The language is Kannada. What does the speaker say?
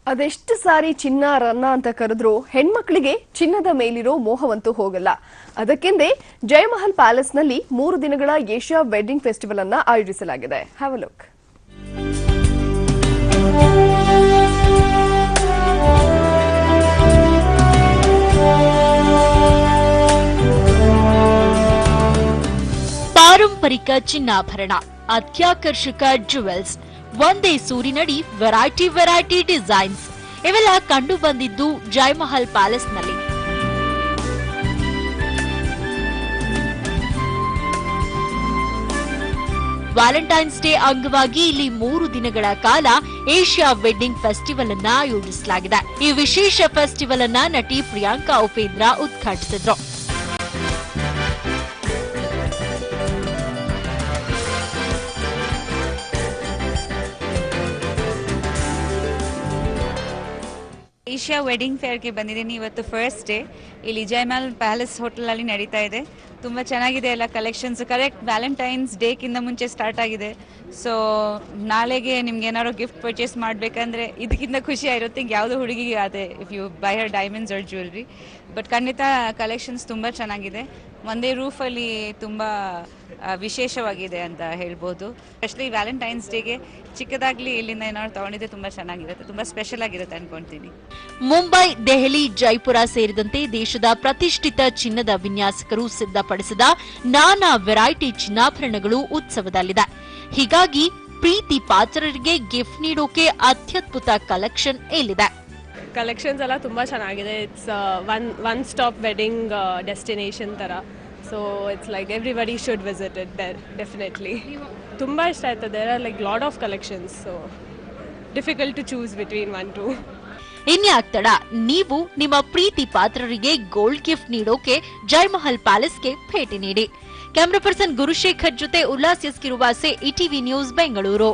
ಅದೆಷ್ಟು ಸಾರಿ ಚಿನ್ನ ರನ್ನ ಅಂತ ಕರೆದ್ರು ಹೆಣ್ಮಕ್ಳಿಗೆ ಚಿನ್ನದ ಮೇಲಿರೋ ಮೋಹವಂತೂ ಹೋಗಲ್ಲ. ಅದಕ್ಕೆಂದೇ ಜಯಮಹಲ್ ಪ್ಯಾಲೇಸ್ನಲ್ಲಿ 3 ದಿನಗಳ ಏಷ್ಯಾ ವೆಡ್ಡಿಂಗ್ ಫೆಸ್ಟಿವಲ್ ಅನ್ನು ಆಯೋಜಿಸಲಾಗಿದೆ. Have a look. ಪಾರಂಪರಿಕ ಚಿನ್ನಾಭರಣ, ಅತ್ಯಾಕರ್ಷಕ ಜುವೆಲ್ಸ್, ಒಂದೇ ಸೂರಿನಡಿ ವೆರೈಟಿ ಡಿಸೈನ್ಸ್ ಇವೆಲ್ಲ ಕಂಡು ಬಂದಿದ್ದು ಜಯಮಹಲ್ ಪ್ಯಾಲೇಸ್ನಲ್ಲಿ. ವ್ಯಾಲೆಂಟೈನ್ಸ್ ಡೇ ಅಂಗವಾಗಿ ಇಲ್ಲಿ 3 ದಿನಗಳ ಕಾಲ ಏಷ್ಯಾ ವೆಡ್ಡಿಂಗ್ ಫೆಸ್ಟಿವಲ್ ಅನ್ನ ಆಯೋಜಿಸಲಾಗಿದೆ. ಈ ವಿಶೇಷ ಫೆಸ್ಟಿವಲ್ ಅನ್ನ ನಟಿ ಪ್ರಿಯಾಂಕಾ ಉಪೇಂದ್ರ ಉದ್ಘಾಟಿಸಿದ್ರು. ಏಷ್ಯಾ ವೆಡ್ಡಿಂಗ್ ಫೇರ್ಗೆ ಬಂದಿದ್ದೀನಿ. ಇವತ್ತು ಫಸ್ಟ್ ಡೇ ಇಲ್ಲಿ ಜಯಮಹಲ್ ಪ್ಯಾಲೇಸ್ ಹೋಟೆಲಲ್ಲಿ ನಡೀತಾ ಇದೆ. ತುಂಬ ಚೆನ್ನಾಗಿದೆ ಎಲ್ಲ ಕಲೆಕ್ಷನ್ಸ್. ಕರೆಕ್ಟ್ ವ್ಯಾಲೆಂಟೈನ್ಸ್ ಡೇಕ್ಕಿಂತ ಮುಂಚೆ ಸ್ಟಾರ್ಟ್ ಆಗಿದೆ. ಸೊ ನಾಳೆಗೆ ನಿಮ್ಗೆ ಏನಾದ್ರು ಗಿಫ್ಟ್ ಪರ್ಚೇಸ್ ಮಾಡಬೇಕಂದ್ರೆ ಇದಕ್ಕಿಂತ ಖುಷಿ ಇರುತ್ತೆ ಯಾವುದೋ ಹುಡುಗಿಗೆ ಅದೇ if you buy her diamonds or jewellery. But ಖಂಡಿತ ಕಲೆಕ್ಷನ್ಸ್ ತುಂಬ ಚೆನ್ನಾಗಿದೆ. ಒಂದೇ ರೂಫಲ್ಲಿ ತುಂಬ ವಿಶೇಷವಾಗಿದೆ ಅಂತ ಹೇಳ್ಬೋದು. ಎಸ್ಪೆಷಲಿ ವ್ಯಾಲೆಂಟೈನ್ಸ್ ಡೇಗೆ ಚಿಕ್ಕದಾಗ್ಲಿ ಇಲ್ಲಿಂದ ಏನಾದ್ರು ತಗೊಂಡಿದ್ರೆ ತುಂಬ ಚೆನ್ನಾಗಿರುತ್ತೆ, ತುಂಬ ಸ್ಪೆಷಲ್ ಆಗಿರುತ್ತೆ ಅನ್ಕೊಂತೀನಿ. ಮುಂಬೈ, ದೆಹಲಿ, ಜೈಪುರ ಸೇರಿದಂತೆ ದೇಶದ ಪ್ರತಿಷ್ಠಿತ ಚಿನ್ನದ ವಿನ್ಯಾಸಕರು ಸಿದ್ಧಪಡಿಸಿದ ನಾನಾ ವೆರೈಟಿ ಚಿನ್ನಾಭರಣಗಳು ಉತ್ಸವದಲ್ಲಿದೆ. ಹೀಗಾಗಿ ಪ್ರೀತಿ ಪಾತ್ರರಿಗೆ ಗಿಫ್ಟ್ ನೀಡೋಕೆ ಅತ್ಯದ್ಭುತ ಕಲೆಕ್ಷನ್ ಇಲ್ಲಿದೆ. ಕಲೆಕ್ಷನ್ಸ್ ಎಲ್ಲ ತುಂಬ ಚೆನ್ನಾಗಿದೆ. It's one stop wedding destination ಥರ. So it's like everybody should visit it there definitely. ತುಂಬ ಇಷ್ಟ ಆಯ್ತು. There are like lot of collections. So difficult to choose between 1-2. ಇನ್ಯಾಕ್ ತಡ, ನೀವು ನಿಮ್ಮ ಪ್ರೀತಿ ಪಾತ್ರರಿಗೆ ಗೋಲ್ಡ್ ಗಿಫ್ಟ್ ನೀಡೋಕೆ ಜಯಮಹಲ್ ಪ್ಯಾಲೇಸ್ಗೆ ಭೇಟಿ ನೀಡಿ. ಕ್ಯಾಮರಾ ಪರ್ಸನ್ ಗುರುಶೇಖರ್ ಜೊತೆ Ullas S Kiruvase, ETV news, Bengaluru.